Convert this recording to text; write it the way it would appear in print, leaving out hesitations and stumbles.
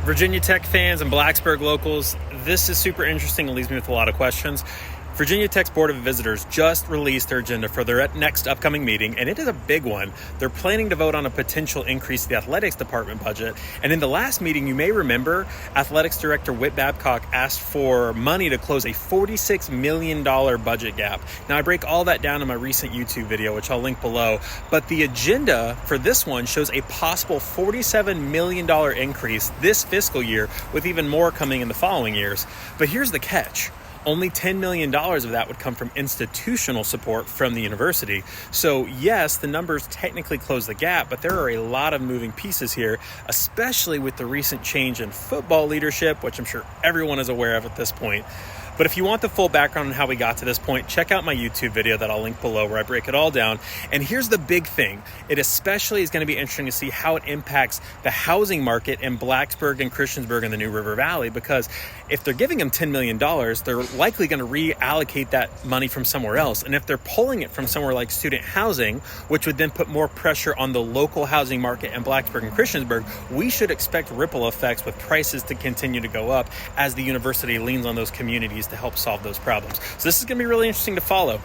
Virginia Tech fans and Blacksburg locals, this is super interesting and leaves me with a lot of questions. Virginia Tech's Board of Visitors just released their agenda for their next upcoming meeting, and it is a big one. They're planning to vote on a potential increase to the athletics department budget. And in the last meeting, you may remember, Athletics Director Whit Babcock asked for money to close a $46 million budget gap. Now, I break all that down in my recent YouTube video, which I'll link below. But the agenda for this one shows a possible $47 million increase this fiscal year, with even more coming in the following years. But here's the catch. Only $10 million of that would come from institutional support from the university. So yes, the numbers technically close the gap, but there are a lot of moving pieces here, especially with the recent change in football leadership, which I'm sure everyone is aware of at this point. But if you want the full background on how we got to this point, check out my YouTube video that I'll link below where I break it all down. And here's the big thing. It especially is going to be interesting to see how it impacts the housing market in Blacksburg and Christiansburg in the New River Valley, because if they're giving them $10 million, they're likely going to reallocate that money from somewhere else. And if they're pulling it from somewhere like student housing, which would then put more pressure on the local housing market in Blacksburg and Christiansburg, we should expect ripple effects with prices to continue to go up as the university leans on those communities to help solve those problems. So this is going to be really interesting to follow.